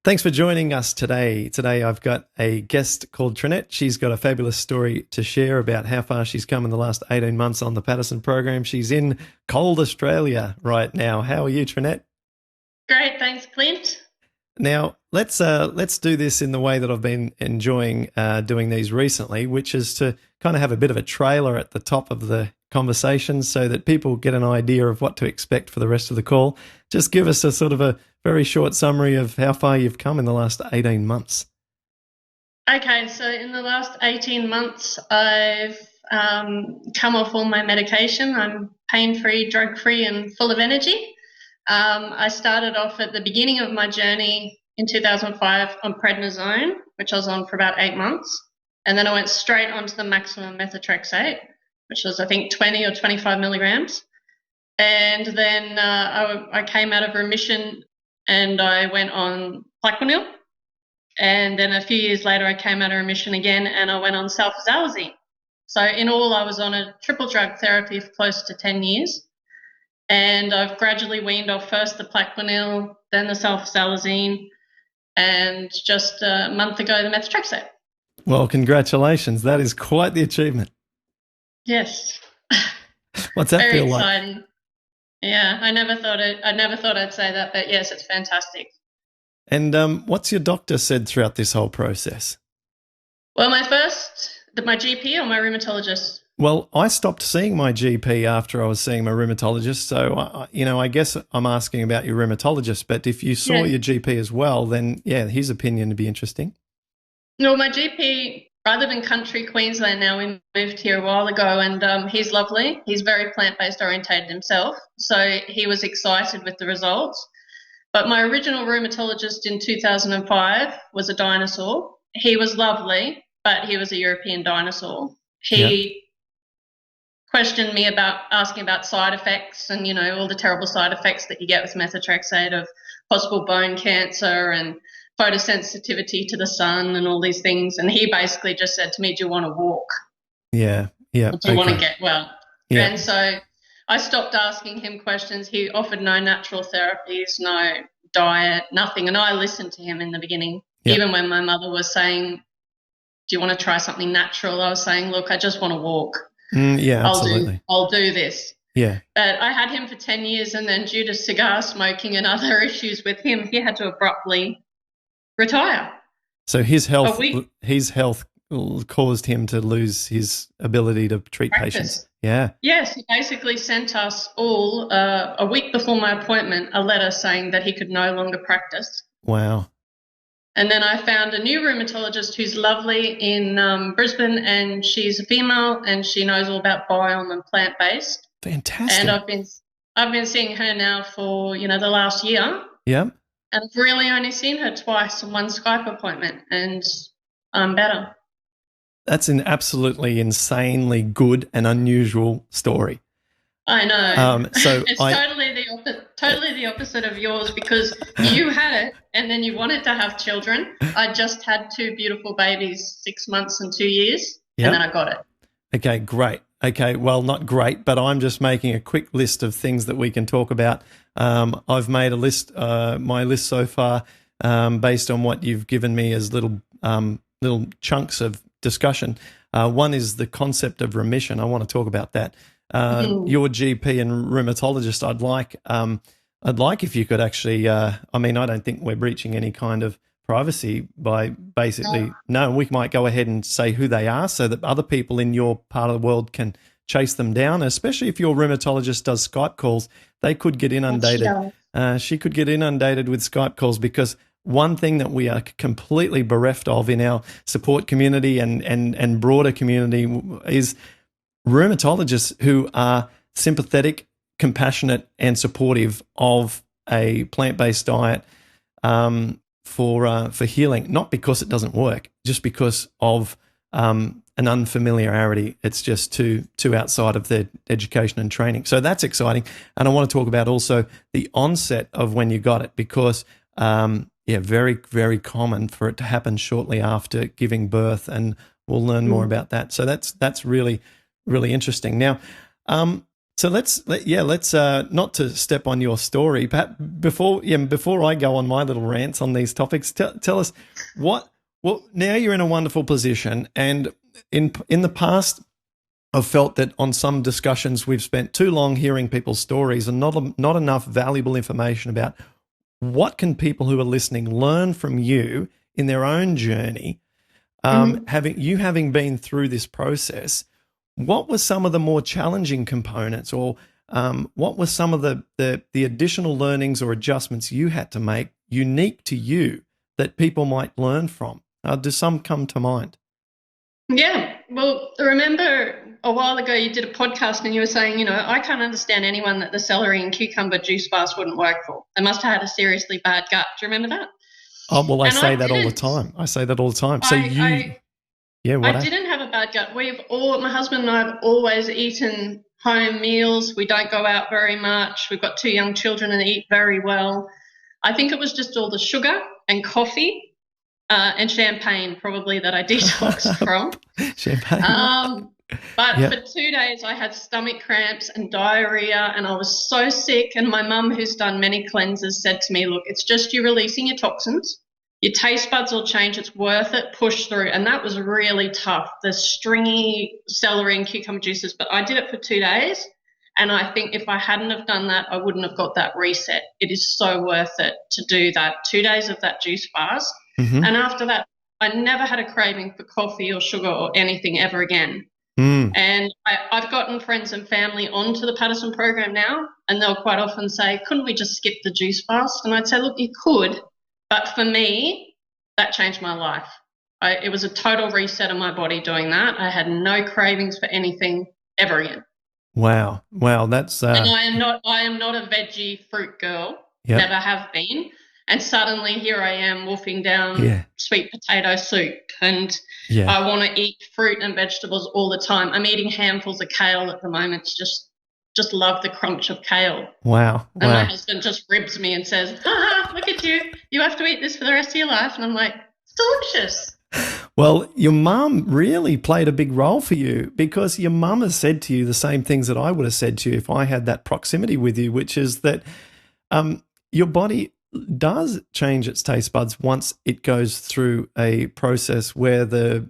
Thanks for joining us today. Today I've got a guest called Trinette. She's got a fabulous story to share about how far she's come in the last 18 months on the Paddison program. She's in cold Australia right now. How are you, Trinette? Great, thanks, Clint. Now, let's do this in the way that I've been enjoying doing these recently, which is to kind of have a bit of a trailer at the top of the conversation so that people get an idea of what to expect for the rest of the call. Just give us a sort of a very short summary of how far you've come in the last 18 months. Okay, so in the last 18 months, I've come off all my medication. I'm pain-free, drug-free, and full of energy. I started off at the beginning of my journey in 2005 on prednisone, which I was on for about 8 months. And then I went straight onto the maximum methotrexate, which was, I think, 20 or 25 milligrams. And then I came out of remission and I went on Plaquenil. And then a few years later, I came out of remission again and I went on Sulfasalazine. So in all, I was on a triple drug therapy for close to 10 years. And I've gradually weaned off first the Plaquenil, then the Sulfasalazine, and just a month ago, the Methotrexate. Well, congratulations. That is quite the achievement. Yes. What's that Very feel like? exciting. Yeah, I never thought I'd say that, but yes, it's fantastic. And what's your doctor said throughout this whole process? Well, my GP or my rheumatologist? Well, I stopped seeing my GP after I was seeing my rheumatologist. So, I guess I'm asking about your rheumatologist, but if you saw your GP as well, then yeah, his opinion would be interesting. No, my GP, I live in country Queensland now. We moved here a while ago and he's lovely. He's very plant-based orientated himself. So he was excited with the results. But my original rheumatologist in 2005 was a dinosaur. He was lovely, but he was a European dinosaur. He questioned me about asking about side effects and, all the terrible side effects that you get with methotrexate of possible bone cancer and photosensitivity to the sun and all these things. And he basically just said to me, do you want to walk? Yeah. Or do you want to get well? Yeah. And so I stopped asking him questions. He offered no natural therapies, no diet, nothing. And I listened to him in the beginning, even when my mother was saying, do you want to try something natural? I was saying, look, I just want to walk. Yeah, absolutely. I'll do this. Yeah. But I had him for 10 years and then due to cigar smoking and other issues with him, he had to abruptly retire. So his health caused him to lose his ability to treat patients. Yeah. Yes, he basically sent us all a week before my appointment a letter saying that he could no longer practice. Wow. And then I found a new rheumatologist who's lovely in Brisbane, and she's a female and she knows all about biome and plant-based. Fantastic. And I've been seeing her now for, the last year. Yeah. And I've really only seen her twice in one Skype appointment, and I'm better. That's an absolutely insanely good and unusual story. I know. So it's totally the opposite of yours because you had it and then you wanted to have children. I just had two beautiful babies, 6 months and 2 years, and then I got it. Okay, great. Okay, well, not great, but I'm just making a quick list of things that we can talk about. I've made a list, my list so far, based on what you've given me as little chunks of discussion. One is the concept of remission. I want to talk about that. Your GP and rheumatologist, I'd like if you could actually, I don't think we're breaching any kind of privacy by basically, no, we might go ahead and say who they are so that other people in your part of the world can chase them down, especially if your rheumatologist does Skype calls. They could get inundated. She could get inundated with Skype calls because one thing that we are completely bereft of in our support community and broader community is rheumatologists who are sympathetic, compassionate, and supportive of a plant-based diet for healing, not because it doesn't work, just because of an unfamiliarity. It's just too outside of their education and training. So that's exciting. And I want to talk about also the onset of when you got it because, very, very common for it to happen shortly after giving birth, and we'll learn more about that. So that's really, really interesting. Now, So let's not to step on your story, but before I go on my little rants on these topics, tell us what. Well, now you're in a wonderful position, and in the past, I've felt that on some discussions we've spent too long hearing people's stories and not enough valuable information about what can people who are listening learn from you in their own journey. Having been through this process, what were some of the more challenging components, or what were some of the additional learnings or adjustments you had to make unique to you that people might learn from? Do some come to mind? Yeah, well, remember a while ago you did a podcast and you were saying, I can't understand anyone that the celery and cucumber juice bars wouldn't work for. They must have had a seriously bad gut. Do you remember that? Oh, well, I And say that all the time. So I didn't have a bad gut. My husband and I have always eaten home meals. We don't go out very much. We've got 2 young children and eat very well. I think it was just all the sugar and coffee and champagne probably that I detoxed from. Champagne. But for 2 days I had stomach cramps and diarrhea, and I was so sick. And my mum, who's done many cleanses, said to me, look, it's just you releasing your toxins. Your taste buds will change. It's worth it. Push through. And that was really tough, the stringy celery and cucumber juices. But I did it for 2 days. And I think if I hadn't have done that, I wouldn't have got that reset. It is so worth it to do that. 2 days of that juice fast. Mm-hmm. And after that, I never had a craving for coffee or sugar or anything ever again. And I've gotten friends and family onto the Paddison program now, and they'll quite often say, couldn't we just skip the juice fast? And I'd say, look, you could. But for me, that changed my life. It was a total reset of my body doing that. I had no cravings for anything ever again. Wow, that's. And I am not a veggie fruit girl. Yep. Never have been. And suddenly here I am wolfing down sweet potato soup, and I want to eat fruit and vegetables all the time. I'm eating handfuls of kale at the moment. Just love the crunch of kale. Wow. And my husband just ribs me and says, look at you. You have to eat this for the rest of your life. And I'm like, it's delicious. Well, your mum really played a big role for you, because your mum has said to you the same things that I would have said to you if I had that proximity with you, which is that your body does change its taste buds once it goes through a process where the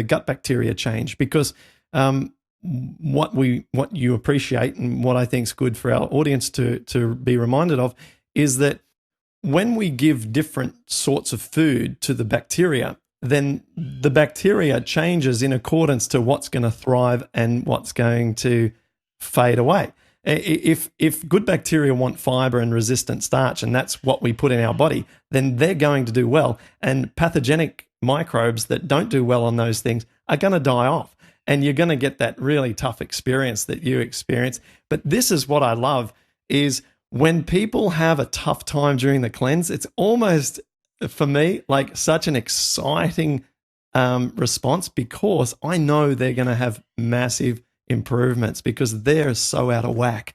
gut bacteria change. Because what you appreciate, and what I think is good for our audience to be reminded of, is that when we give different sorts of food to the bacteria, then the bacteria changes in accordance to what's going to thrive and what's going to fade away. If good bacteria want fiber and resistant starch, and that's what we put in our body, then they're going to do well. And pathogenic microbes that don't do well on those things are going to die off. And you're going to get that really tough experience that you experience. But this is what I love, is when people have a tough time during the cleanse, it's almost, for me, like such an exciting response, because I know they're going to have massive improvements because they're so out of whack,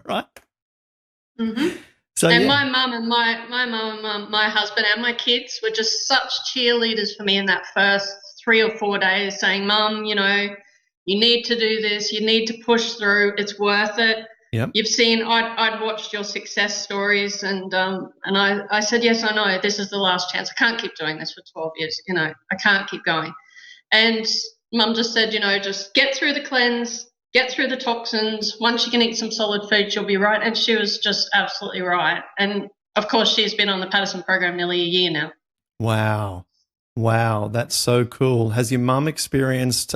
right? Mm-hmm. So, and my mum and my husband and my kids were just such cheerleaders for me in that first 3 or 4 days, saying, Mum, you need to do this, you need to push through, it's worth it. Yep. You've seen, I'd watched your success stories, and I said, yes, I know, this is the last chance. I can't keep doing this for 12 years, I can't keep going. And Mum just said, just get through the cleanse, get through the toxins. Once you can eat some solid food, you'll be right. And she was just absolutely right. And, of course, she's been on the Paddison program nearly a year now. Wow, that's so cool. Has your mum experienced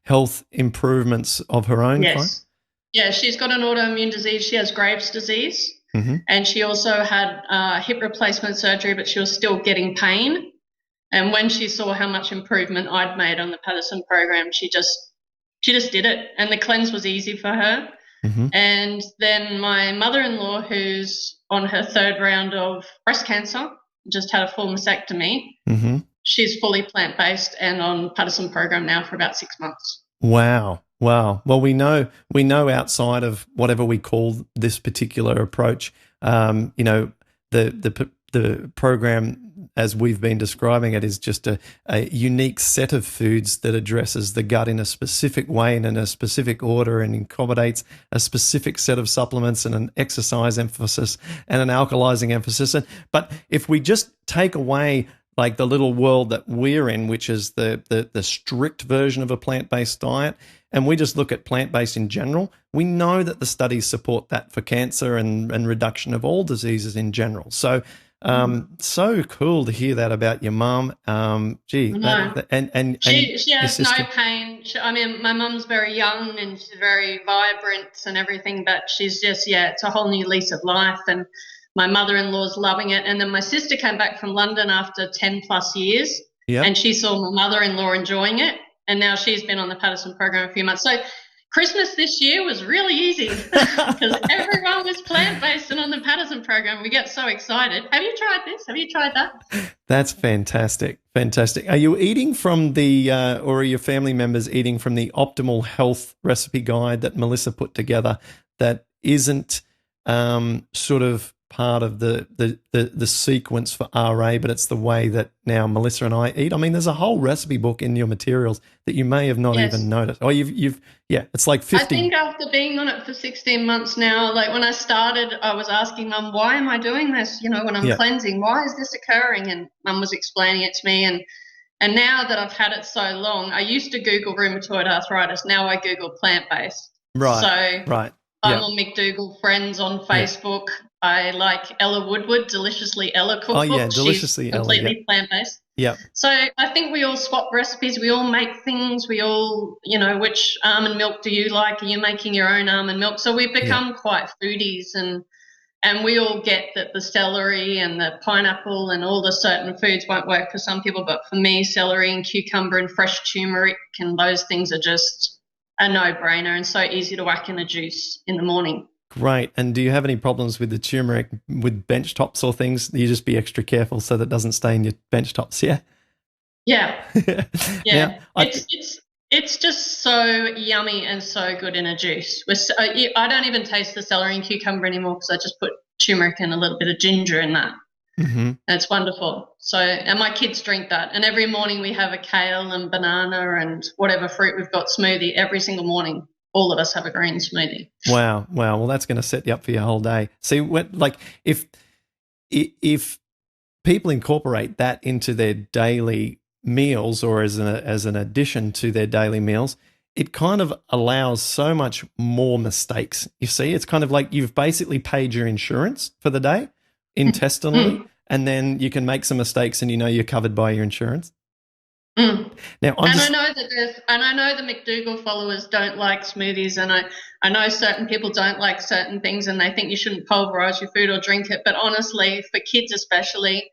health improvements of her own kind? Yes. Yeah, she's got an autoimmune disease. She has Graves' disease. Mm-hmm. And she also had hip replacement surgery, but she was still getting pain. And when she saw how much improvement I'd made on the Paddison program, she just did it. And the cleanse was easy for her. Mm-hmm. And then my mother-in-law, who's on her 3rd round of breast cancer, just had a full mastectomy. Mm-hmm. She's fully plant-based and on Paddison program now for about 6 months. Wow. Well, we know outside of whatever we call this particular approach, the the program as we've been describing it is just a unique set of foods that addresses the gut in a specific way and in a specific order and accommodates a specific set of supplements and an exercise emphasis and an alkalizing emphasis. But if we just take away like the little world that we're in, which is the strict version of a plant-based diet, and we just look at plant-based in general, we know that the studies support that for cancer and reduction of all diseases in general. So so cool to hear that about your mum. Gee, and she has no pain. I mean, my mum's very young and she's very vibrant and everything, but she's just, it's a whole new lease of life. And my mother-in-law's loving it. And then my sister came back from London after 10 plus years and she saw my mother-in-law enjoying it. And now she's been on the Paddison program a few months. So Christmas this year was really easy because everyone was plant-based and on the Paddison program. We get so excited. Have you tried this? Have you tried that? That's fantastic. Fantastic. Are you eating from the, or are your family members eating from the optimal health recipe guide that Melissa put together that isn't sort of part of the sequence for RA, but it's the way that now Melissa and I eat? I mean, there's a whole recipe book in your materials that you may have not even noticed. Oh, it's like 50. I think after being on it for 16 months now, like when I started, I was asking Mum, why am I doing this? You know, when I'm cleansing, why is this occurring? And Mum was explaining it to me. And now that I've had it so long, I used to Google rheumatoid arthritis. Now I Google plant-based. Right. So I'm on McDougall Friends on Facebook. I like Ella Woodward, Deliciously Ella cookbook. Oh, yeah, Deliciously She's Ella. completely plant-based. Yeah. So I think we all swap recipes. We all make things. We all, which almond milk do you like? Are you making your own almond milk? So we've become quite foodies and we all get that the celery and the pineapple and all the certain foods won't work for some people. But for me, celery and cucumber and fresh turmeric and those things are just a no-brainer and so easy to whack in a juice in the morning. Great. And do you have any problems with the turmeric with bench tops or things? You just be extra careful so that it doesn't stain your bench tops, yeah? Yeah. Now, it's just so yummy and so good in a juice. I don't even taste the celery and cucumber anymore because I just put turmeric and a little bit of ginger in that. Mm-hmm. And it's wonderful. So, and my kids drink that. And every morning we have a kale and banana and whatever fruit we've got smoothie every single morning. All of us have a green smoothie. Wow. Well, that's going to set you up for your whole day. See, if people incorporate that into their daily meals or as an addition to their daily meals, it kind of allows so much more mistakes. You see, it's kind of like you've basically paid your insurance for the day intestinally, and then you can make some mistakes and you're covered by your insurance. Now, I know the McDougall followers don't like smoothies, and I know certain people don't like certain things, and they think you shouldn't pulverize your food or drink it. But honestly, for kids especially,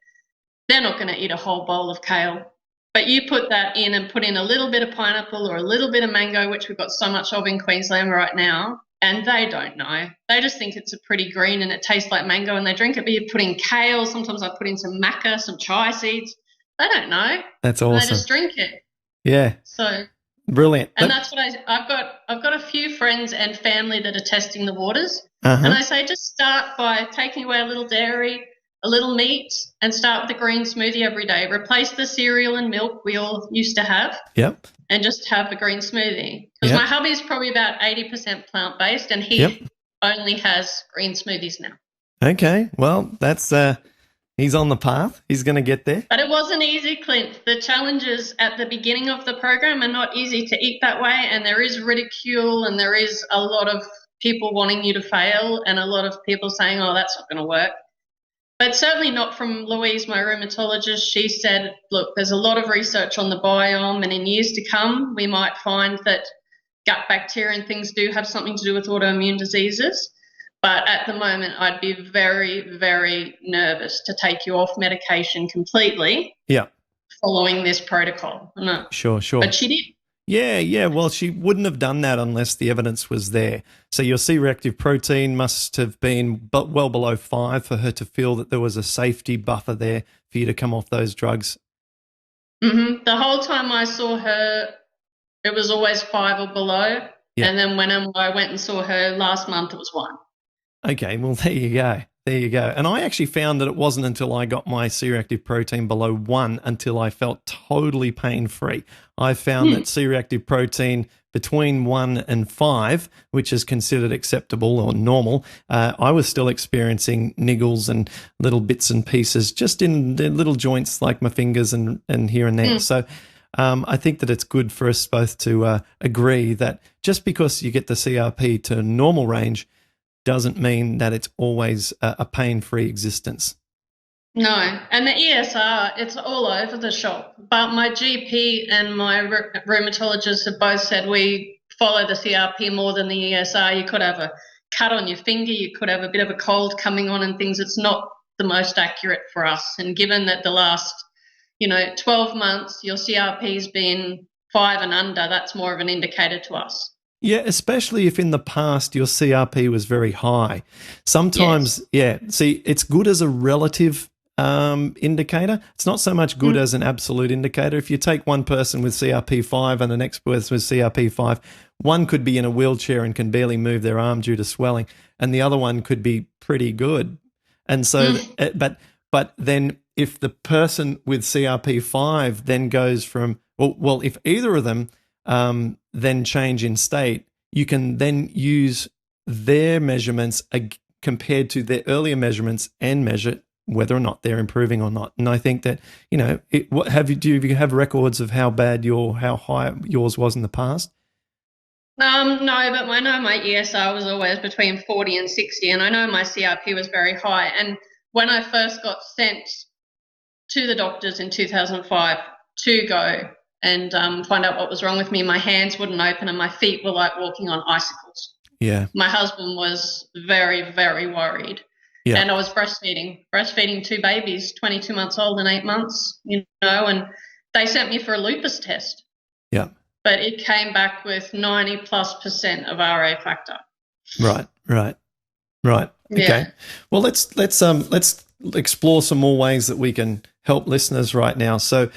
they're not going to eat a whole bowl of kale. But you put that in and put in a little bit of pineapple or a little bit of mango, which we've got so much of in Queensland right now, and they don't know. They just think it's a pretty green and it tastes like mango, and they drink it. But you put in kale. Sometimes I put in some maca, some chia seeds. They don't know. That's awesome. They just drink it. Yeah. So brilliant. And that's what I've got a few friends and family that are testing the waters. Uh-huh. And I say just start by taking away a little dairy, a little meat, and start with a green smoothie every day. Replace the cereal and milk we all used to have. Yep. And just have a green smoothie. Because my hubby is probably about 80% plant-based, and he only has green smoothies now. Okay. Well, that's he's on the path. He's going to get there. But it wasn't easy, Clint. The challenges at the beginning of the program are not easy to eat that way, and there is ridicule and there is a lot of people wanting you to fail and a lot of people saying, oh, that's not going to work. But certainly not from Louise, my rheumatologist. She said, look, there's a lot of research on the biome, and in years to come, we might find that gut bacteria and things do have something to do with autoimmune diseases. But at the moment, I'd be very, very nervous to take you off medication completely following this protocol. No. Sure. But she did. Yeah. Well, she wouldn't have done that unless the evidence was there. So your C-reactive protein must have been well below 5 for her to feel that there was a safety buffer there for you to come off those drugs. Mm-hmm. The whole time I saw her, it was always 5 or below. Yeah. And then when I went and saw her last month, it was 1. Okay, well, there you go. There you go. And I actually found that it wasn't until I got my C-reactive protein below 1 until I felt totally pain-free. I found that C-reactive protein between 1 and 5, which is considered acceptable or normal, I was still experiencing niggles and little bits and pieces just in the little joints like my fingers and here and there. So I think that it's good for us both to agree that just because you get the CRP to normal range doesn't mean that it's always a pain-free existence. No, and the ESR, it's all over the shop. But my GP and my rheumatologist have both said we follow the CRP more than the ESR. You could have a cut on your finger, you could have a bit of a cold coming on and things. It's not the most accurate for us. And given that the last, 12 months, your CRP's been 5 and under, that's more of an indicator to us. Yeah, especially if in the past your CRP was very high. Sometimes, see, it's good as a relative indicator. It's not so much good as an absolute indicator. If you take one person with CRP5 and the next person with CRP5, one could be in a wheelchair and can barely move their arm due to swelling, and the other one could be pretty good. And so, but then if the person with CRP5 then goes from, well, if either of them then change in state, you can then use their measurements compared to their earlier measurements and measure whether or not they're improving or not. And I think that, do you have records of how high yours was in the past? No, but I know my ESR was always between 40 and 60, and I know my CRP was very high. And when I first got sent to the doctors in 2005 to go and find out what was wrong with me, my hands wouldn't open and my feet were like walking on icicles. Yeah. My husband was very, very worried. Yeah. And I was breastfeeding 2 babies, 22 months old and 8 months, and they sent me for a lupus test. Yeah. But it came back with 90+% of RA factor. Right. Okay. Yeah. Well, let's explore some more ways that we can help listeners right now. So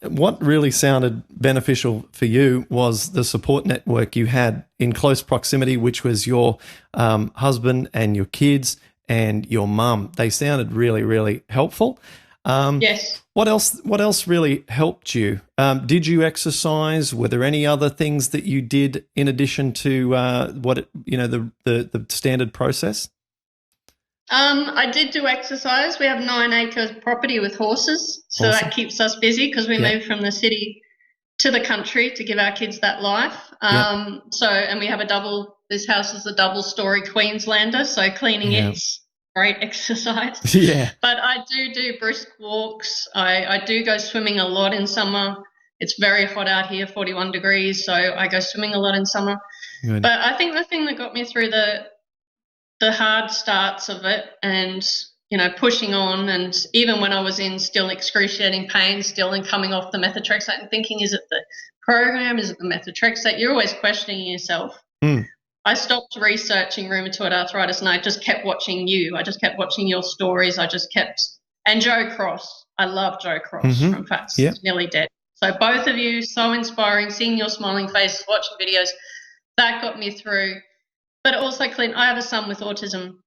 what really sounded beneficial for you was the support network you had in close proximity, which was your husband and your kids and your mum. They sounded really, really helpful. Yes. What else really helped you? Did you exercise? Were there any other things that you did in addition to the standard process? I did do exercise. We have 9 acres property with horses, so awesome. That keeps us busy because we moved from the city to the country to give our kids that life. And we have this house is a double-story Queenslander, so cleaning it's great exercise. Yeah. But I do brisk walks. I do go swimming a lot in summer. It's very hot out here, 41 degrees, so I go swimming a lot in summer. Good. But I think the thing that got me through the hard starts of it and, pushing on, and even when I was in still excruciating pain and coming off the methotrexate and thinking, is it the program? Is it the methotrexate? You're always questioning yourself. I stopped researching rheumatoid arthritis and I just kept watching you. I just kept watching your stories. And Joe Cross. I love Joe Cross from Fats Nearly Dead. So both of you, so inspiring, seeing your smiling faces, watching videos, that got me through. But also, Clint, I have a son with autism,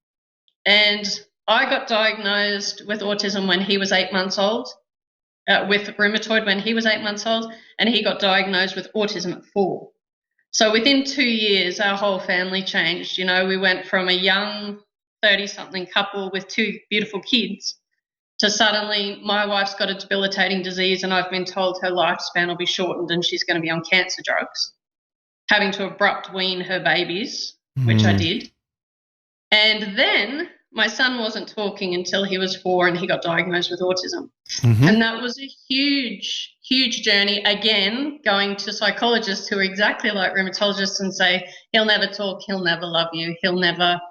and I got diagnosed with autism when he was 8 months old, with rheumatoid when he was 8 months old, and he got diagnosed with autism at 4. So within 2 years, our whole family changed. We went from a young 30-something couple with 2 beautiful kids to suddenly my wife's got a debilitating disease and I've been told her lifespan will be shortened and she's going to be on cancer drugs, having to abrupt wean her babies, which I did. And then my son wasn't talking until he was 4 and he got diagnosed with autism. And that was a huge, huge journey. Again, going to psychologists who are exactly like rheumatologists and say, he'll never talk, he'll never love you, he'll never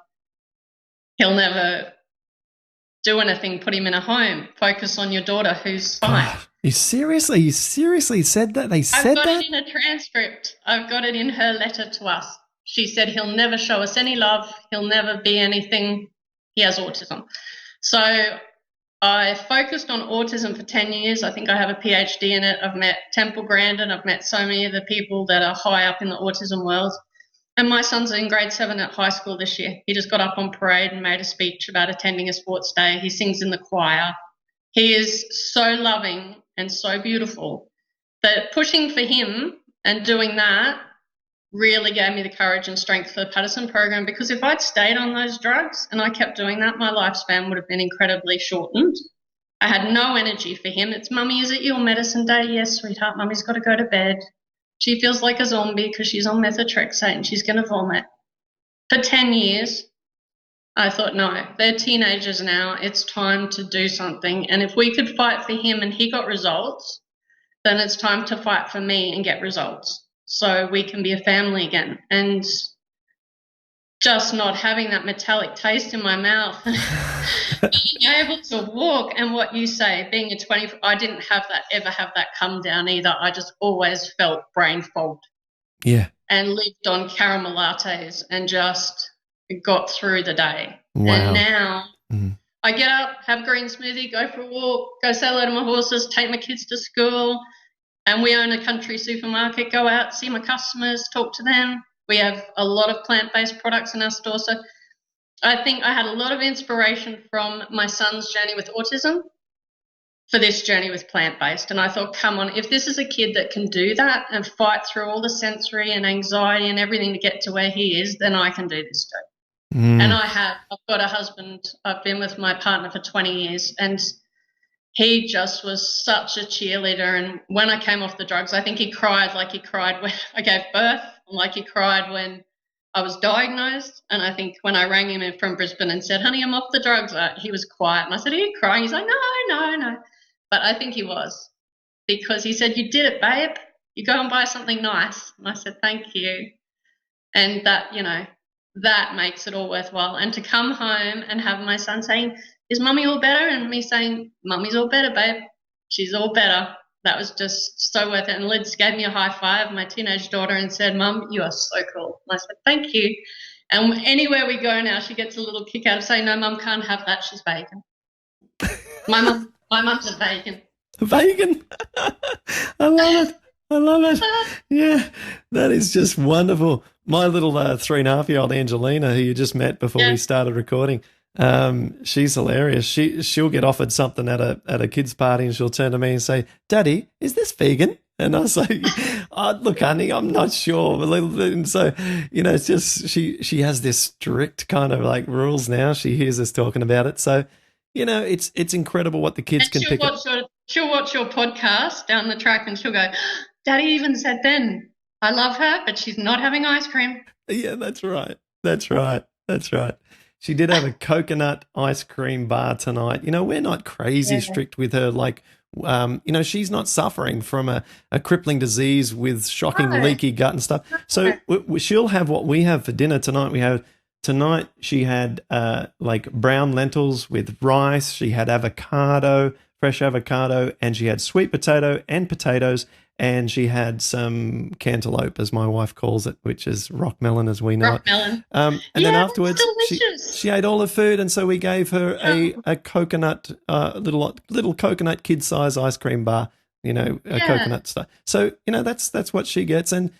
do anything, put him in a home, focus on your daughter who's fine. You seriously said that? They said that? I've got it in a transcript. I've got it in her letter to us. She said he'll never show us any love. He'll never be anything. He has autism. So I focused on autism for 10 years. I think I have a PhD in it. I've met Temple Grandin. I've met so many of the people that are high up in the autism world. And my son's in grade 7 at high school this year. He just got up on parade and made a speech about attending a sports day. He sings in the choir. He is so loving and so beautiful that pushing for him and doing that really gave me the courage and strength for the Paddison program, because if I'd stayed on those drugs and I kept doing that, my lifespan would have been incredibly shortened. I had no energy for him. It's, Mummy, is it your medicine day? Yes, sweetheart. Mummy's got to go to bed. She feels like a zombie because she's on methotrexate and she's going to vomit. For 10 years, I thought, no, they're teenagers now. It's time to do something. And if we could fight for him and he got results, then it's time to fight for me and get results so we can be a family again. And just not having that metallic taste in my mouth, being able to walk, and what you say, being a 20, I didn't ever have that come down either. I just always felt brain fogged. Yeah. And lived on caramel lattes and just got through the day. Wow. And now I get up, have a green smoothie, go for a walk, go say hello to my horses, take my kids to school, and we own a country supermarket, go out, see my customers, talk to them. We have a lot of plant-based products in our store. So I think I had a lot of inspiration from my son's journey with autism for this journey with plant-based. And I thought, come on, if this is a kid that can do that and fight through all the sensory and anxiety and everything to get to where he is, then I can do this too. And I have. I've got a husband. I've been with my partner for 20 years, and he just was such a cheerleader. And when I came off the drugs, I think he cried like he cried when I gave birth, and like he cried when I was diagnosed. And I think when I rang him in from Brisbane and said, honey, I'm off the drugs, he was quiet. And I said, are you crying? He's like, no. But I think he was, because he said, you did it, babe. You go and buy something nice. And I said, thank you. And that, that makes it all worthwhile. And to come home and have my son saying, is Mummy all better? And me saying, Mummy's all better, babe. She's all better. That was just so worth it. And Liz gave me a high five, my teenage daughter, and said, Mum, you are so cool. And I said, thank you. And anywhere we go now, she gets a little kick out of saying, no, Mum can't have that. She's vegan. My mum's a vegan. Vegan? I love it. Yeah, that is just wonderful. My little 3.5-year-old Angelina, who you just met before we started recording, she's hilarious. She'll get offered something at a kid's party, and she'll turn to me and say, Daddy, is this vegan? And I say, oh, look, honey, I'm not sure. And so, it's just she has this strict kind of like rules now. She hears us talking about it. So, it's incredible what the kids can pick up. She'll watch your podcast down the track and she'll go, Daddy even said then, I love her, but she's not having ice cream. Yeah, that's right. She did have a coconut ice cream bar tonight. We're not crazy strict with her. Like, she's not suffering from a crippling disease with shocking leaky gut and stuff. So she'll have what we have for dinner tonight. Tonight she had like brown lentils with rice. She had fresh avocado, and she had sweet potato and potatoes, and she had some cantaloupe, as my wife calls it, which is rock melon as we know it. And then afterwards she ate all her food, and so we gave her a coconut, little coconut kid-size ice cream bar, coconut stuff. So, that's what she gets, and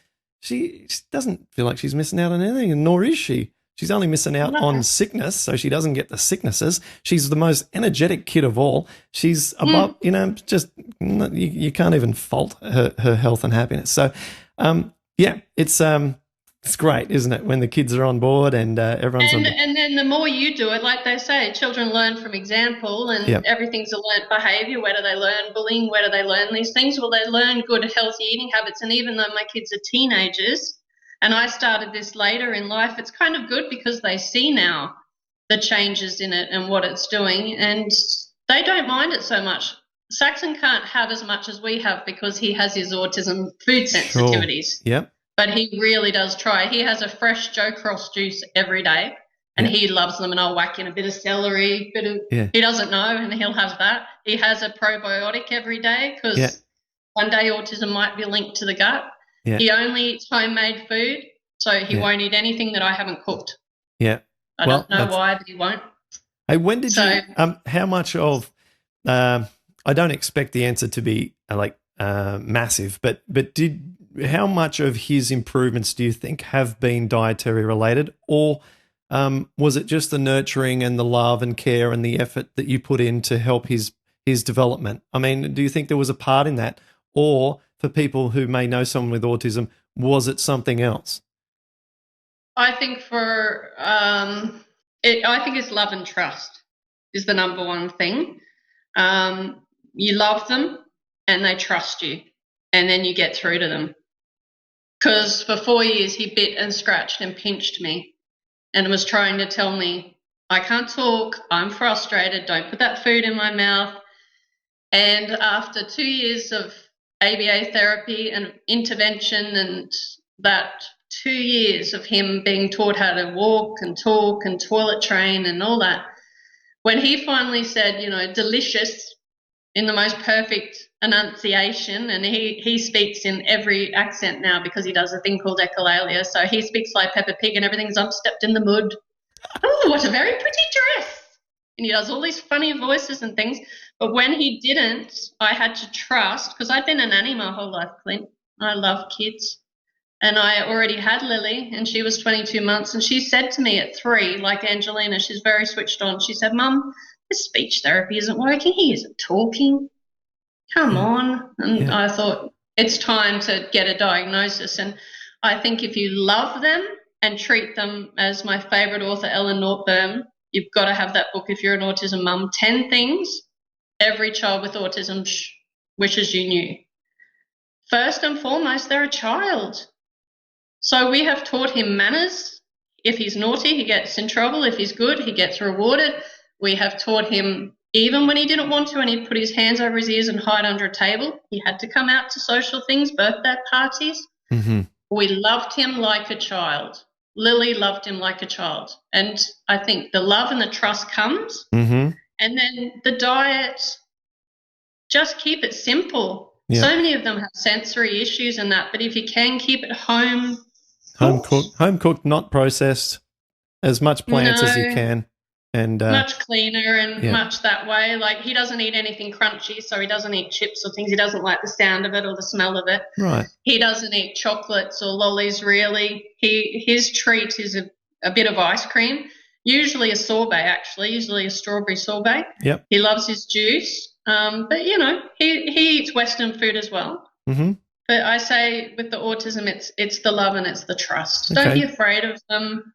she doesn't feel like she's missing out on anything, and nor is she. She's only missing out on sickness, so she doesn't get the sicknesses. She's the most energetic kid of all. She's above, just you can't even fault her health and happiness. So, it's great, isn't it, when the kids are on board and everyone's on board. And then the more you do it, like they say, children learn from example, and everything's a learned behaviour. Where do they learn bullying? Where do they learn these things? Well, they learn good, healthy eating habits. And even though my kids are teenagers, and I started this later in life, it's kind of good because they see now the changes in it and what it's doing, and they don't mind it so much. Saxon can't have as much as we have because he has his autism food sensitivities. Sure. Yep. But he really does try. He has a fresh Joe Cross juice every day, and he loves them, and I'll whack in a bit of celery, he doesn't know, and he'll have that. He has a probiotic every day because one day autism might be linked to the gut. Yeah. He only eats homemade food, so he won't eat anything that I haven't cooked. Yeah. I don't know why, but he won't. Hey, when did you how much of I don't expect the answer to be massive, but how much of his improvements do you think have been dietary related, or was it just the nurturing and the love and care and the effort that you put in to help his development? I mean, do you think there was a part in that, or for people who may know someone with autism, was it something else? I think I think it's love and trust is the number one thing. You love them and they trust you, and then you get through to them. Because for 4 years he bit and scratched and pinched me and was trying to tell me, I can't talk, I'm frustrated, don't put that food in my mouth. And after 2 years of ABA therapy and intervention, and that 2 years of him being taught how to walk and talk and toilet train and all that, when he finally said, delicious in the most perfect enunciation, and he speaks in every accent now because he does a thing called echolalia, so he speaks like Peppa Pig and everything's "I'm stepped in the mud." Oh, what a very pretty dress. And he does all these funny voices and things. But when he didn't, I had to trust, because I'd been a nanny my whole life, Clint. I love kids. And I already had Lily, and she was 22 months. And she said to me at 3, like Angelina, she's very switched on. She said, "Mum, this speech therapy isn't working. He isn't talking. Come on." And I thought, it's time to get a diagnosis. And I think if you love them and treat them as my favourite author, Ellen Nortburn, you've got to have that book if you're an autism mum, 10 things every child with autism wishes you knew. First and foremost, they're a child. So we have taught him manners. If he's naughty, he gets in trouble. If he's good, he gets rewarded. We have taught him, even when he didn't want to and he put his hands over his ears and hide under a table, he had to come out to social things, birthday parties. Mm-hmm. We loved him like a child. Lily loved him like a child. And I think the love and the trust comes. Mm-hmm. And then the diet, just keep it simple. Yeah. So many of them have sensory issues and that, but if you can keep it home cooked, not processed, as much plants as you can. And much cleaner and much that way. Like, he doesn't eat anything crunchy, so he doesn't eat chips or things. He doesn't like the sound of it or the smell of it. Right. He doesn't eat chocolates or lollies, really. His treat is a bit of ice cream, usually a sorbet, actually, usually a strawberry sorbet. Yep. He loves his juice. But, he eats Western food as well. Mm-hmm. But I say with the autism, it's the love and it's the trust. Okay. Don't be afraid of them.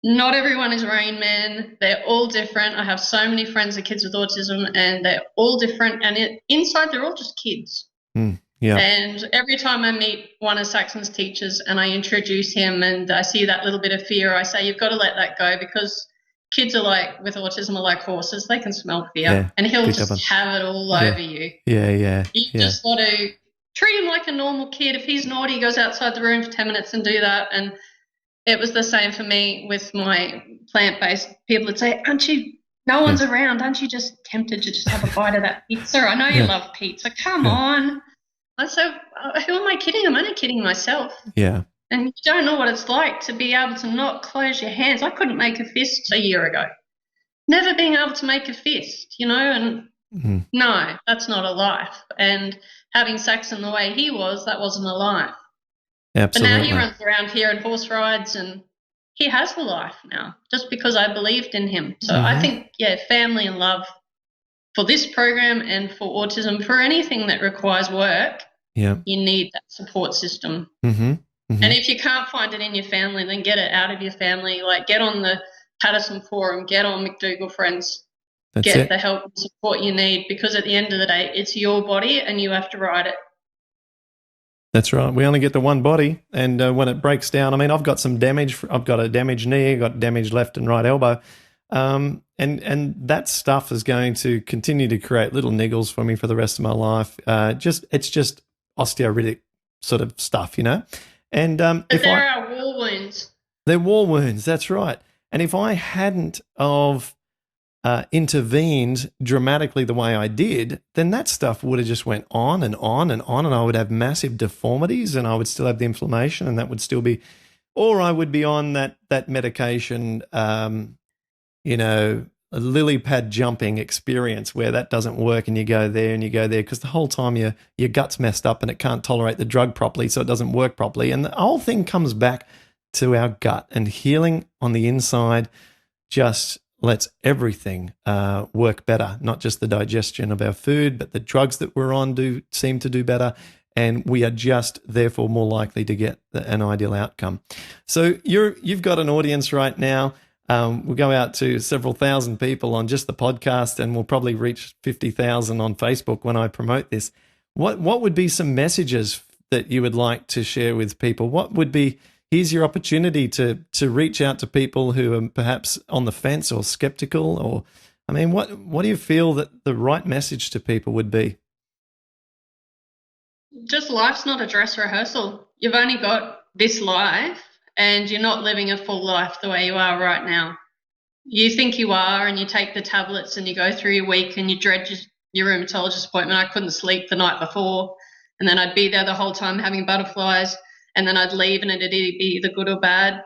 Not everyone is Rain Man. They're all different. I have so many friends of kids with autism, and they're all different. And inside, they're all just kids. Yeah. And every time I meet one of Saxon's teachers and I introduce him and I see that little bit of fear, I say, you've got to let that go, because kids with autism are like horses. They can smell fear. Yeah, and he'll just have it all over you. Yeah. You just got to treat him like a normal kid. If he's naughty, he goes outside the room for 10 minutes and do that. And it was the same for me with my plant-based. People would say, no one's around, aren't you just tempted to just have a bite of that pizza? I know you love pizza. Come on. I said, who am I kidding? I'm only kidding myself. Yeah. And you don't know what it's like to be able to not close your hands. I couldn't make a fist a year ago. Never being able to make a fist, and no, that's not a life. And having Saxon the way he was, that wasn't a life. Absolutely. But now he runs around here and horse rides, and he has a life now just because I believed in him. So I think, family and love for this program and for autism, for anything that requires work, you need that support system. Mm-hmm. Mm-hmm. And if you can't find it in your family, then get it out of your family. Like, get on the Paddison forum, get on McDougall Friends, get the help and support you need, because at the end of the day, it's your body and you have to ride it. That's right. We only get the one body, and when it breaks down, I mean, I've got some damage. I've got a damaged knee, I've got damaged left and right elbow, and that stuff is going to continue to create little niggles for me for the rest of my life. It's just osteoarthritic sort of stuff, And but there are war wounds. They're war wounds. That's right. And if I hadn't of intervened dramatically the way I did, then that stuff would have just went on and on and on, and I would have massive deformities, and I would still have the inflammation, and that would still be, or I would be on that medication, lily pad jumping experience where that doesn't work and you go there and you go there because the whole time your gut's messed up and it can't tolerate the drug properly, so it doesn't work properly. And the whole thing comes back to our gut, and healing on the inside just lets everything work better, not just the digestion of our food, but the drugs that we're on do seem to do better, and we are just therefore more likely to get an ideal outcome. So you've got an audience right now. We'll go out to several thousand people on just the podcast, and we'll probably reach 50,000 on Facebook when I promote this. What would be some messages that you would like to share with people? What would be, here's your opportunity to reach out to people who are perhaps on the fence or skeptical, or, I mean, what do you feel that the right message to people would be? Just life's not a dress rehearsal. You've only got this life, and you're not living a full life the way you are right now. You think you are, and you take the tablets and you go through your week and you dread your rheumatologist appointment. I couldn't sleep the night before, and then I'd be there the whole time having butterflies, and then I'd leave and it'd be either good or bad.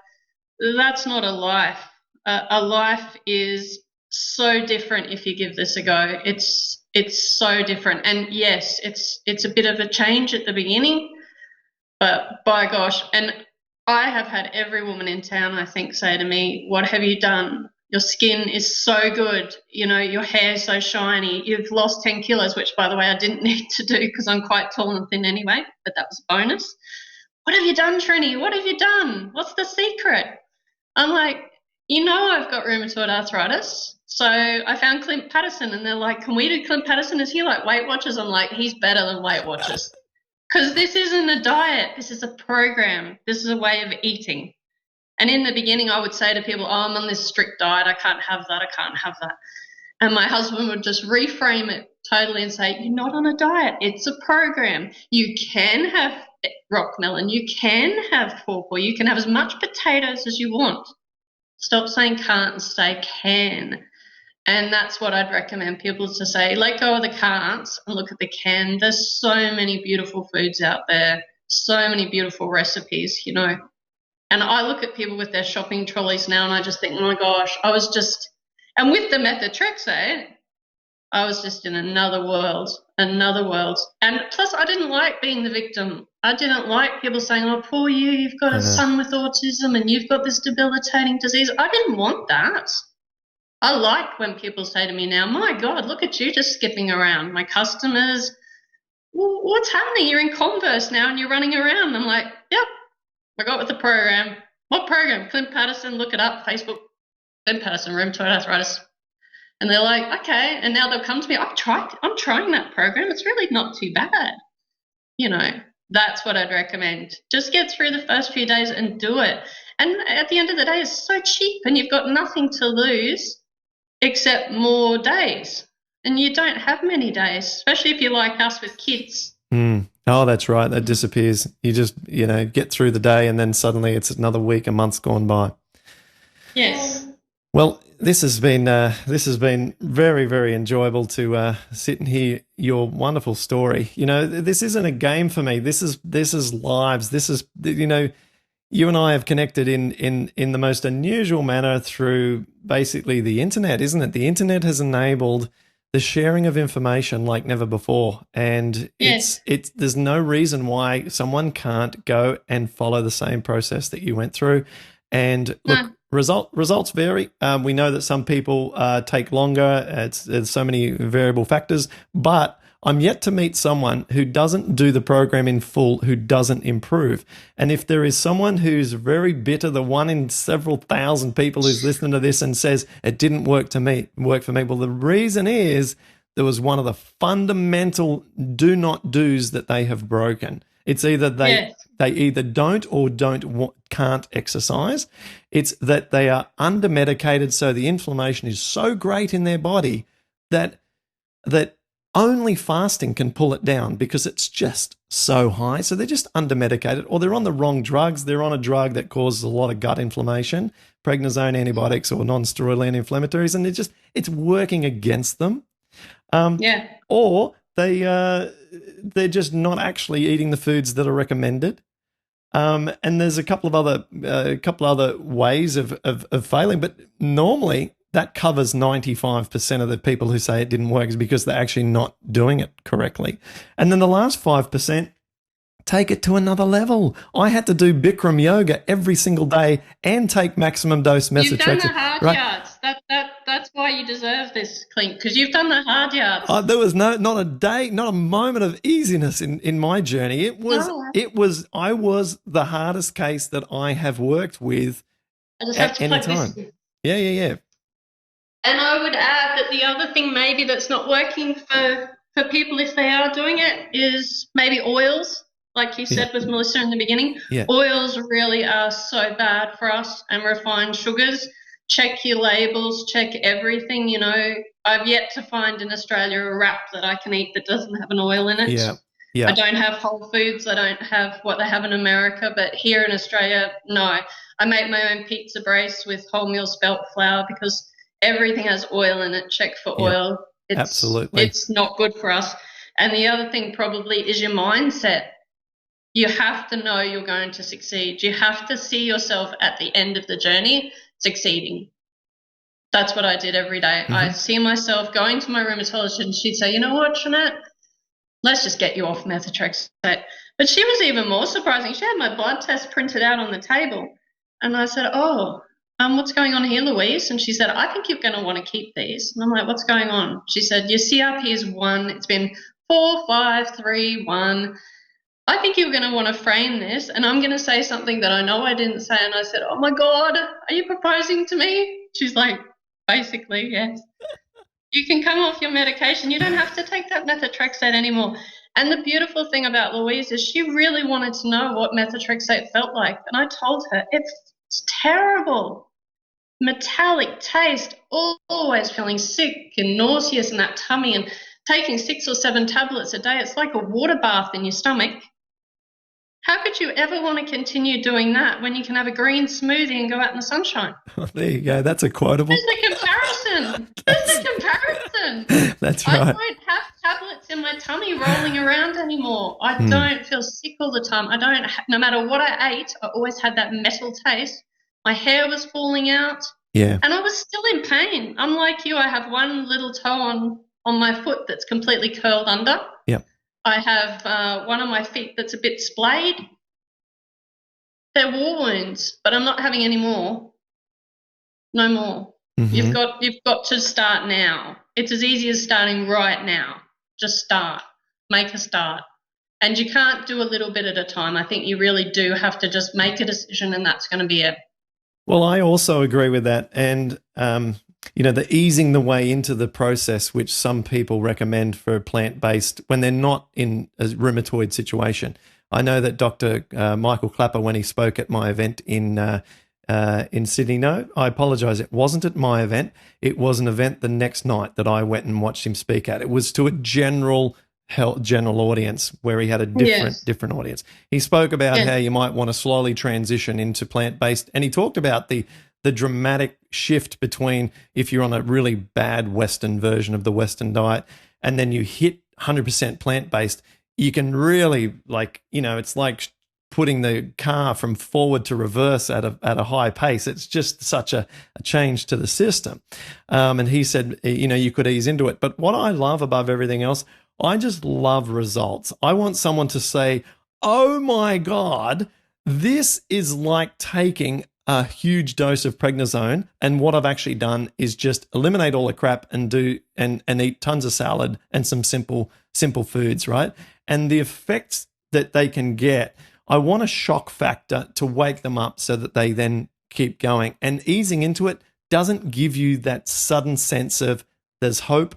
That's not a life. A life is so different if you give this a go. It's so different. And yes, it's a bit of a change at the beginning, but by gosh, and I have had every woman in town, I think, say to me, what have you done? Your skin is so good. You know, your hair's so shiny. You've lost 10 kilos, which, by the way, I didn't need to do because I'm quite tall and thin anyway, but that was a bonus. What have you done, Trini? What have you done? What's the secret? I'm like, I've got rheumatoid arthritis. So I found Clint Paddison, and they're like, can we do Clint Paddison? Is he like Weight Watchers? I'm like, he's better than Weight Watchers. Because this isn't a diet. This is a program. This is a way of eating. And in the beginning, I would say to people, I'm on this strict diet. I can't have that. I can't have that. And my husband would just reframe it totally and say, you're not on a diet. It's a program. You can have rock melon. You can have pawpaw. You can have as much potatoes as you want. Stop saying can't and say can. And that's what I'd recommend people to say. Let go of the can'ts and look at the can. There's so many beautiful foods out there, so many beautiful recipes, And I look at people with their shopping trolleys now and I just think, oh, my gosh, and with the Methotrexate, I was just in another world. And plus I didn't like being the victim. I didn't like people saying, oh, poor you've got a son with autism and you've got this debilitating disease. I didn't want that. I like when people say to me now, my God, look at you just skipping around. My customers, well, what's happening? You're in Converse now and you're running around. I'm like, yep, I got with the program. What program? Clint Paddison, look it up, Facebook, Clint Paddison, rheumatoid arthritis. And they're like, okay. And now they'll come to me, I'm trying that program. It's really not too bad. That's what I'd recommend. Just get through the first few days and do it. And at the end of the day, it's so cheap and you've got nothing to lose except more days. And you don't have many days, especially if you're like us with kids. Oh, that's right. That disappears. You just, get through the day and then suddenly it's another week, a month's gone by. Yes. Well, this has been very, very enjoyable to sit and hear your wonderful story. This isn't a game for me. This is lives. This is, you and I have connected in the most unusual manner through basically the internet, isn't it? The internet has enabled the sharing of information like never before, and yes. There's no reason why someone can't go and follow the same process that you went through. And look, results vary. We know that some people take longer. There's so many variable factors, but I'm yet to meet someone who doesn't do the program in full, who doesn't improve. And if there is someone who's very bitter, the one in several thousand people who's listening to this and says it didn't work for me, well, the reason is there was one of the fundamental do not do's that they have broken. It's either they either don't or can't exercise. It's that they are under medicated, so the inflammation is so great in their body that only fasting can pull it down because it's just so high. So they're just under medicated, or they're on the wrong drugs. They're on a drug that causes a lot of gut inflammation, prednisone antibiotics or non-steroidal anti-inflammatories, and it's working against them. Or they're just not actually eating the foods that are recommended. And there's a couple of other ways of failing, but normally that covers 95% of the people who say it didn't work is because they're actually not doing it correctly. And then the last 5%, take it to another level. I had to do Bikram yoga every single day and take maximum dose methotrexate. You've done the hard yards. That's why you deserve this, Clint, because you've done the hard yards. There was not a day, not a moment of easiness in my journey. I was the hardest case that I have worked with at any time. Yeah. And I would add that the other thing maybe that's not working for people if they are doing it is maybe oils. Like you said with Melissa in the beginning, oils really are so bad for us, and refined sugars. Check your labels, check everything. You know, I've yet to find in Australia a wrap that I can eat that doesn't have an oil in it. Yeah. I don't have Whole Foods. I don't have what they have in America, but here in Australia, no. I make my own pizza brace with wholemeal spelt flour because everything has oil in it. Check for oil. Absolutely. It's not good for us. And the other thing probably is your mindset. You have to know you're going to succeed. You have to see yourself at the end of the journey succeeding. That's what I did every day. I see myself going to my rheumatologist and she'd say, you know what, Trinette, let's just get you off methotrexate. But she was even more surprising. She had my blood test printed out on the table. And I said, what's going on here, Louise? And she said, I think you're going to want to keep these. And I'm like, what's going on? She said, your CRP is 1. It's been 4, 5, 3, 1. I think you're going to want to frame this, and I'm going to say something that I know I didn't say. And I said, oh, my God, are you proposing to me? She's like, basically, yes. You can come off your medication. You don't have to take that methotrexate anymore. And the beautiful thing about Louise is she really wanted to know what methotrexate felt like. And I told her, it's terrible. Metallic taste, always feeling sick and nauseous in that tummy and taking 6 or 7 tablets a day. It's like a water bath in your stomach. How could you ever want to continue doing that when you can have a green smoothie and go out in the sunshine? Oh, there you go. That's a quotable. There's a comparison. That's right. I don't have tablets in my tummy rolling around anymore. I don't feel sick all the time. No matter what I ate, I always had that metal taste. My hair was falling out. Yeah. And I was still in pain. Unlike you, I have one little toe on my foot that's completely curled under. Yeah. I have one of my feet that's a bit splayed. They're war wounds, but I'm not having any more. No more. You've got to start now. It's as easy as starting right now. Just start. Make a start. And you can't do a little bit at a time. I think you really do have to just make a decision, and that's going to be it. Well, I also agree with that. And, the easing the way into the process, which some people recommend for plant-based when they're not in a rheumatoid situation. I know that Dr. Michael Clapper, when he spoke at my event in Sydney, no, I apologize, it wasn't at my event. It was an event the next night that I went and watched him speak at. It was to a general audience where he had a different audience. He spoke about how you might want to slowly transition into plant-based, and he talked about the dramatic shift between if you're on a really bad Western version of the Western diet and then you hit 100% plant-based, you can really, it's like putting the car from forward to reverse at a high pace. It's just such a change to the system. And he said, you could ease into it. But what I love above everything else, I just love results. I want someone to say, oh my God, this is like taking a huge dose of prednisone, and what I've actually done is just eliminate all the crap and eat tons of salad and some simple foods, right? And the effects that they can get, I want a shock factor to wake them up so that they then keep going. And easing into it doesn't give you that sudden sense of there's hope,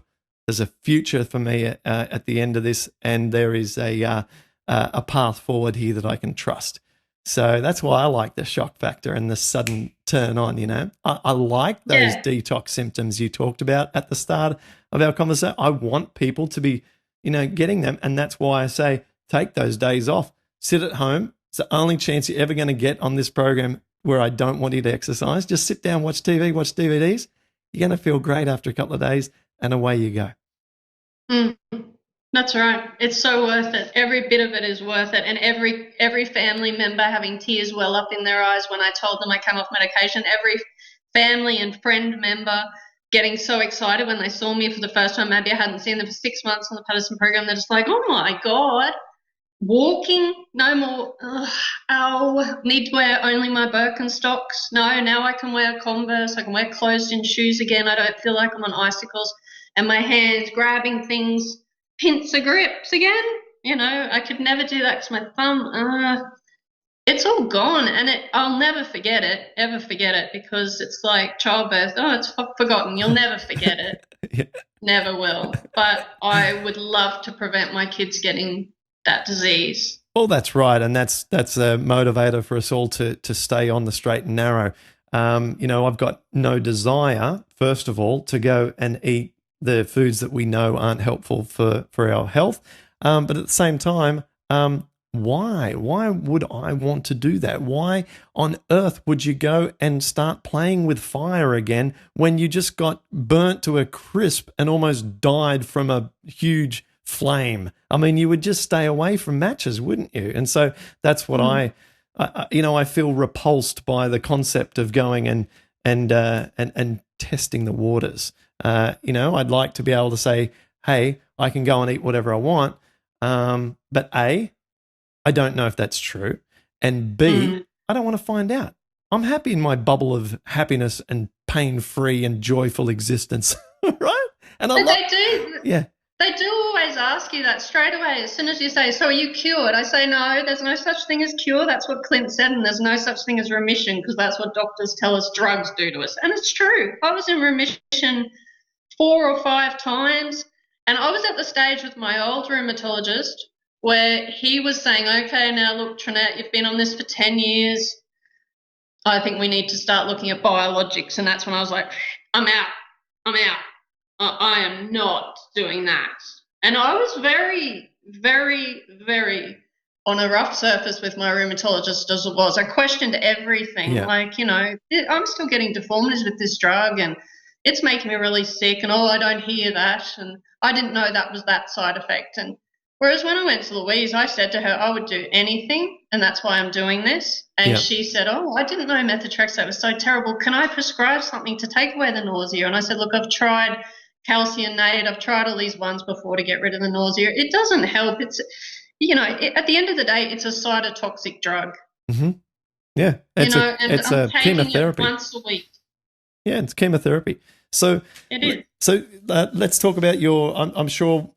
there's a future for me at the end of this, and there is a path forward here that I can trust. So that's why I like the shock factor and the sudden turn on, I like those detox symptoms you talked about at the start of our conversation. I want people to be, getting them. And that's why I say take those days off. Sit at home. It's the only chance you're ever going to get on this program where I don't want you to exercise. Just sit down, watch TV, watch DVDs. You're going to feel great after a couple of days, and away you go. That's right. It's so worth it. Every bit of it is worth it. And every family member having tears well up in their eyes when I told them I came off medication, every family and friend member getting so excited when they saw me for the first time. Maybe I hadn't seen them for 6 months on the Paddison program. They're just like, oh my God, walking, no more. Ow, need to wear only my Birkenstocks. No, now I can wear Converse. I can wear closed-in shoes again. I don't feel like I'm on icicles. And my hands grabbing things, pincer grips again. You know, I could never do that because my thumb, it's all gone, and I'll never forget it, ever forget it, because it's like childbirth. Oh, it's forgotten. You'll never forget it. Yeah. Never will. But I would love to prevent my kids getting that disease. Well, that's right, and that's a motivator for us all to stay on the straight and narrow. You know, I've got no desire, first of all, to go and eat the foods that we know aren't helpful for our health. But at the same time, why? Why would I want to do that? Why on earth would you go and start playing with fire again when you just got burnt to a crisp and almost died from a huge flame? I mean, you would just stay away from matches, wouldn't you? And so that's what I feel repulsed by the concept of going and testing the waters. You know, I'd like to be able to say, hey, I can go and eat whatever I want. But A, I don't know if that's true. And B, I don't want to find out. I'm happy in my bubble of happiness and pain-free and joyful existence, right? And they do. Yeah. They do always ask you that straight away. As soon as you say, so are you cured? I say, no, there's no such thing as cure. That's what Clint said. And there's no such thing as remission, because that's what doctors tell us drugs do to us. And it's true. I was in remission 4 or 5 times. And I was at the stage with my old rheumatologist where he was saying, okay, now look, Trinette, you've been on this for 10 years. I think we need to start looking at biologics. And that's when I was like, I'm out. I am not doing that. And I was very, very, very on a rough surface with my rheumatologist as it was. I questioned everything. Yeah. Like, you know, I'm still getting deformities with this drug and it's making me really sick, and I don't hear that. And I didn't know that was that side effect. And whereas when I went to Louise, I said to her, I would do anything, and that's why I'm doing this. And she said, oh, I didn't know methotrexate was so terrible. Can I prescribe something to take away the nausea? And I said, look, I've tried calciumate. I've tried all these ones before to get rid of the nausea. It doesn't help. It's, you know, at the end of the day, it's a cytotoxic drug. Mm-hmm. Yeah. It's I'm taking chemotherapy. it once a week. Yeah, it's chemotherapy. So it is. So let's talk about your. I'm sure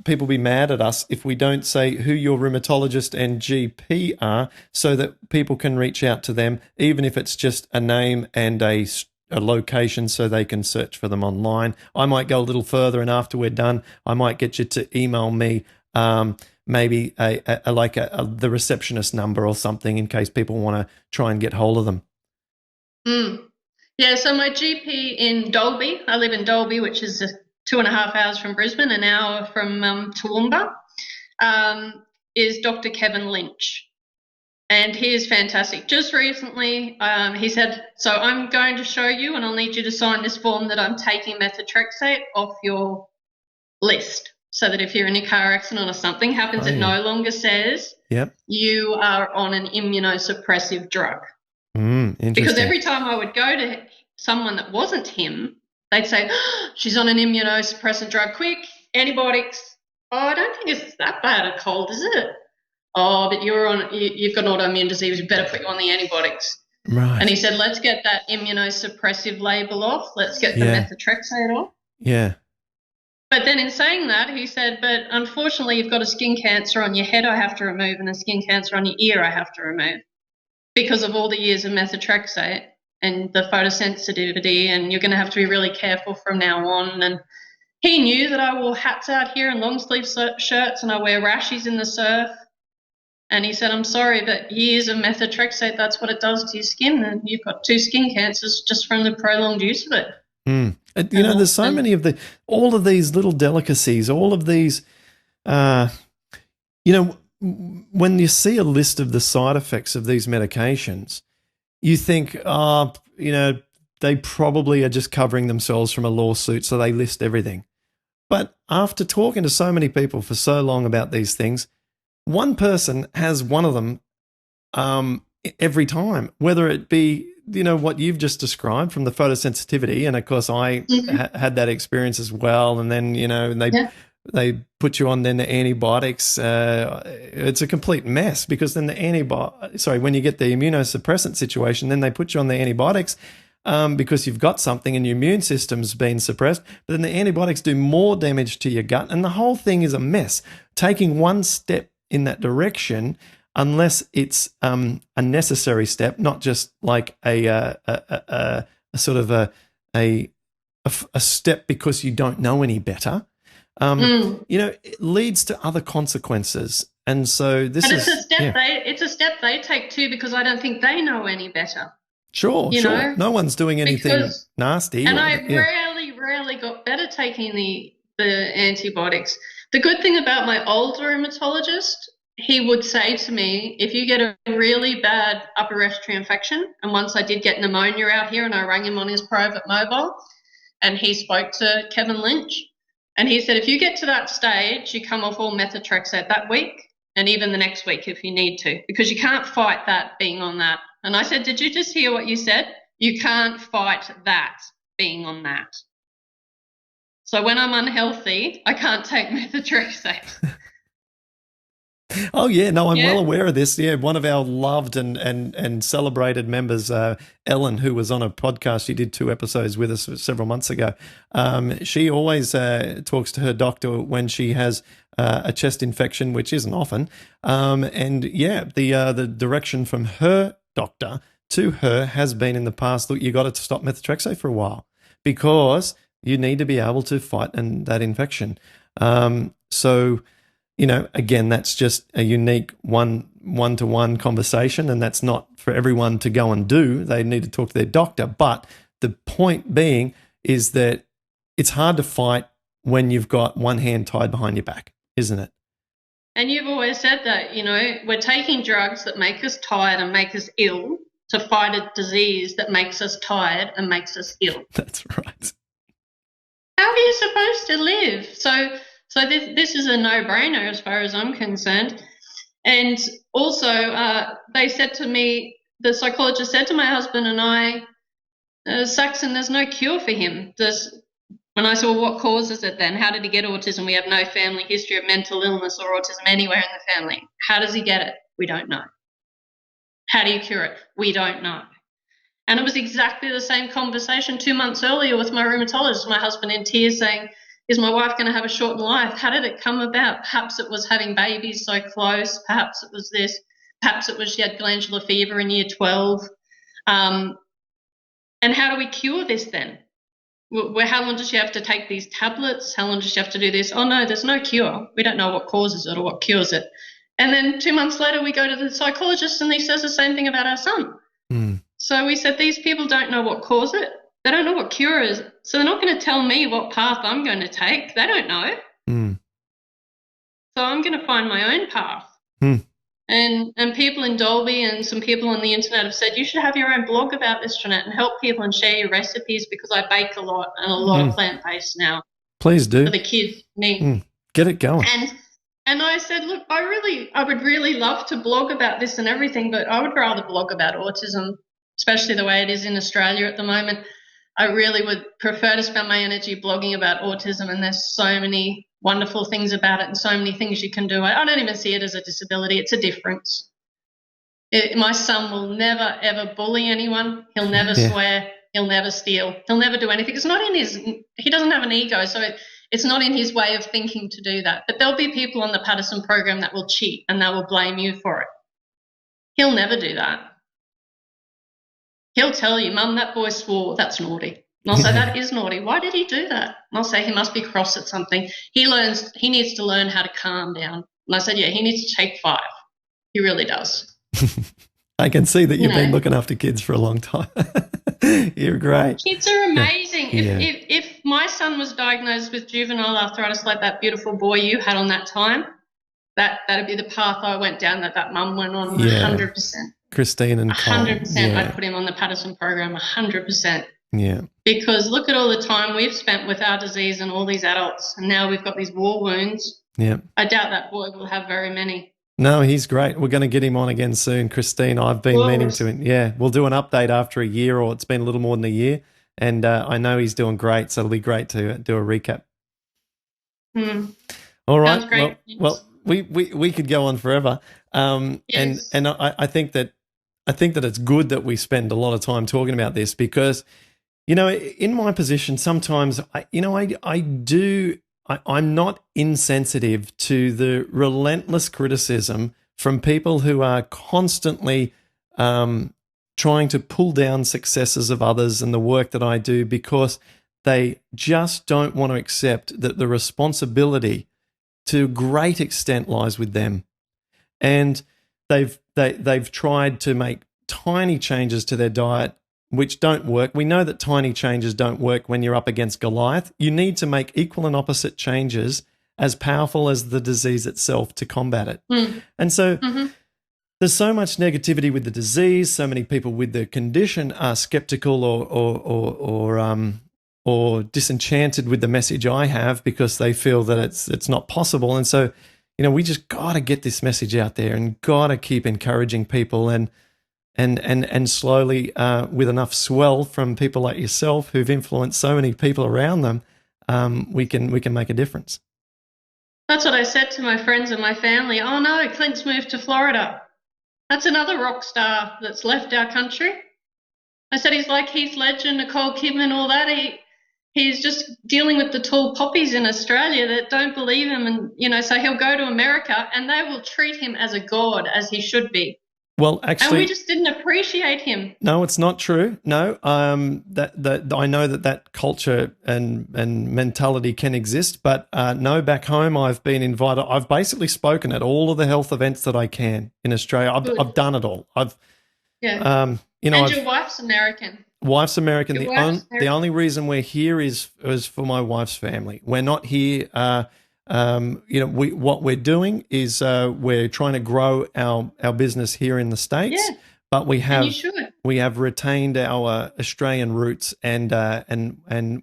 people will be mad at us if we don't say who your rheumatologist and GP are, so that people can reach out to them, even if it's just a name and a location, so they can search for them online. I might go a little further, and after we're done, I might get you to email me maybe the receptionist number or something, in case people want to try and get hold of them. Yeah, so my GP in Dalby, I live in Dalby, which is 2.5 hours from Brisbane, an hour from Toowoomba, is Dr. Kevin Lynch. And he is fantastic. Just recently, he said, so I'm going to show you, and I'll need you to sign this form that I'm taking methotrexate off your list, so that if you're in a car accident or something happens, it no longer says you are on an immunosuppressive drug. Because every time I would go to someone that wasn't him, they'd say, oh, she's on an immunosuppressant drug. Quick, antibiotics. Oh, I don't think it's that bad a cold, is it? Oh, but you've got an autoimmune disease. We better put you on the antibiotics. Right. And he said, let's get that immunosuppressive label off. Let's get the methotrexate off. Yeah. But then in saying that, he said, but unfortunately, you've got a skin cancer on your head I have to remove, and a skin cancer on your ear I have to remove, because of all the years of methotrexate and the photosensitivity, and you're going to have to be really careful from now on. And he knew that I wore hats out here and long sleeve shirts, and I wear rashies in the surf. And he said, I'm sorry, but years of methotrexate, that's what it does to your skin, and you've got 2 skin cancers just from the prolonged use of it. You know, there's so many of all of these little delicacies, all of these, you know, when you see a list of the side effects of these medications, you think, you know, they probably are just covering themselves from a lawsuit, so they list everything. But after talking to so many people for so long about these things, one person has one of them every time, whether it be what you've just described from the photosensitivity, and of course I had that experience as well. And then and they put you on then the antibiotics. It's a complete mess, because then when you get the immunosuppressant situation, then they put you on the antibiotics because you've got something and your immune system's been suppressed. But then the antibiotics do more damage to your gut, and the whole thing is a mess. Taking one step in that direction, unless it's a necessary step, not just like a sort of a step because you don't know any better. It leads to other consequences, and so it's a step they take too, because I don't think they know any better. Sure. No one's doing anything nasty. And I rarely got better taking the antibiotics. The good thing about my old rheumatologist, he would say to me, if you get a really bad upper respiratory infection, and once I did get pneumonia out here, and I rang him on his private mobile, and he spoke to Kevin Lynch, and he said, if you get to that stage, you come off all methotrexate that week, and even the next week if you need to, because you can't fight that being on that. And I said, did you just hear what you said? You can't fight that being on that. So when I'm unhealthy, I can't take methotrexate. Oh, yeah. No, I'm well aware of this. Yeah, one of our loved and celebrated members, Ellen, who was on a podcast, she did 2 episodes with us several months ago. She always talks to her doctor when she has a chest infection, which isn't often. The direction from her doctor to her has been in the past, look, you got to stop methotrexate for a while because you need to be able to fight that infection. Again, that's just a unique one-to-one conversation, and that's not for everyone to go and do. They need to talk to their doctor. But the point being is that it's hard to fight when you've got one hand tied behind your back, isn't it? And you've always said that, we're taking drugs that make us tired and make us ill to fight a disease that makes us tired and makes us ill. That's right. How are you supposed to live? So this is a no-brainer as far as I'm concerned. And also they said to me, the psychologist said to my husband and I, Saxon, there's no cure for him. When I said, well, what causes it then? How did he get autism? We have no family history of mental illness or autism anywhere in the family. How does he get it? We don't know. How do you cure it? We don't know. And it was exactly the same conversation 2 months earlier with my rheumatologist, my husband in tears saying, is my wife going to have a shortened life? How did it come about? Perhaps it was having babies so close. Perhaps it was this. Perhaps it was she had glandular fever in year 12. And how do we cure this then? How long does she have to take these tablets? How long does she have to do this? Oh, no, there's no cure. We don't know what causes it or what cures it. And then 2 months later, we go to the psychologist and he says the same thing about our son. So we said, these people don't know what caused it. They don't know what cure is. So they're not going to tell me what path I'm going to take. They don't know. So I'm going to find my own path. And people in Dolby and some people on the internet have said, you should have your own blog about this, Trinette, and help people and share your recipes, because I bake a lot and a lot of plant-based now. Please do. For the kids, me. Get it going. And I said, look, I would really love to blog about this and everything, but I would rather blog about autism, especially the way it is in Australia at the moment. I really would prefer to spend my energy blogging about autism, and there's so many wonderful things about it and so many things you can do. I don't even see it as a disability. It's a difference. My son will never, ever bully anyone. He'll never swear. He'll never steal. He'll never do anything. It's not in he doesn't have an ego, so it's not in his way of thinking to do that. But there'll be people on the Paddison program that will cheat and they will blame you for it. He'll never do that. He'll tell you, Mum, that boy swore, that's naughty. And I'll say, that is naughty. Why did he do that? And I'll say, he must be cross at something. He needs to learn how to calm down. And I said, yeah, he needs to take 5. He really does. I can see that you've been looking after kids for a long time. You're great. Kids are amazing. If my son was diagnosed with juvenile arthritis like that beautiful boy you had on that time, that'd be the path I went down that mum went on 100%. Christine and Cole. 100%. I'd put him on the Paddison program 100%. Yeah. Because look at all the time we've spent with our disease and all these adults, and now we've got these war wounds. Yeah. I doubt that boy will have very many. No, he's great. We're going to get him on again soon, Christine. I've been meaning Course. to. Yeah, we'll do an update after a year, or it's been a little more than a year. And I know he's doing great, so it'll be great to do a recap. Hmm. All right. Sounds great. Well, we could go on forever. Yes. And I think that it's good that we spend a lot of time talking about this because, you know, in my position, sometimes I'm not insensitive to the relentless criticism from people who are constantly trying to pull down successes of others and the work that I do because they just don't want to accept that the responsibility to a great extent lies with them. And they've tried to make tiny changes to their diet which don't work. We know that tiny changes don't work when you're up against Goliath. You need to make equal and opposite changes as powerful as the disease itself to combat it. Mm. And so Mm-hmm. there's so much negativity with the disease. So many people with the condition are skeptical or disenchanted with the message I have because they feel that it's not possible. And so, you know, we just got to get this message out there and got to keep encouraging people and slowly, with enough swell from people like yourself who've influenced so many people around them, we can make a difference. That's what I said to my friends and my family. Oh no, Clint's moved to Florida. That's another rock star that's left our country. I said he's like Heath Ledger, Nicole Kidman, all that. He's just dealing with the tall poppies in Australia that don't believe him, and so he'll go to America and they will treat him as a god, as he should be. Well, And actually, we just didn't appreciate him. no, it's not true. No, that I know that culture and mentality can exist, but no, back home I've been invited. I've basically spoken at all of the health events that I can in Australia. I've done it all. Yeah. And your wife's American. Wife's American. Your wife's The only reason we're here is for my wife's family. We're not here. What we're doing is we're trying to grow our business here in the States, Yeah. but we And you should. have retained our Australian roots, and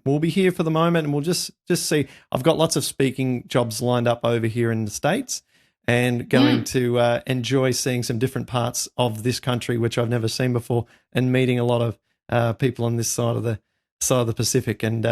we'll be here for the moment, and we'll just see. I've got lots of speaking jobs lined up over here in the States, and going to enjoy seeing some different parts of this country which I've never seen before, and meeting a lot of people on this side of the Pacific, and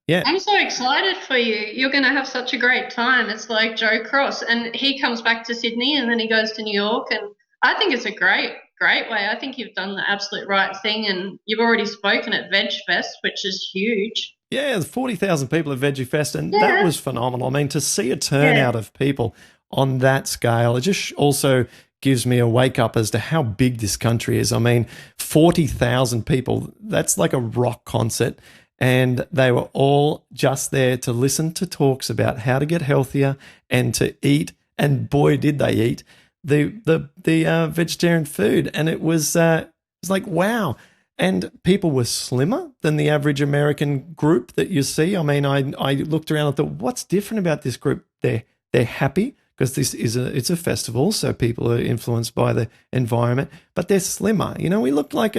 yeah. I'm so excited for you. You're going to have such a great time. It's like Joe Cross, and he comes back to Sydney and then he goes to New York, and I think it's a great way. I think you've done the absolute right thing, and you've already spoken at VegFest, which is huge. Yeah, there's 40,000 people at VegFest, and that was phenomenal. I mean, to see a turnout of people on that scale, it just also gives me a wake up as to how big this country is. I mean, 40,000 people, that's like a rock concert. And they were all just there to listen to talks about how to get healthier and to eat. And boy, did they eat the vegetarian food. And it was like, wow. And people were slimmer than the average American group that you see. I mean, I looked around and thought, what's different about this group? They're happy, because it's a festival, so people are influenced by the environment, but they're slimmer. You know, we look like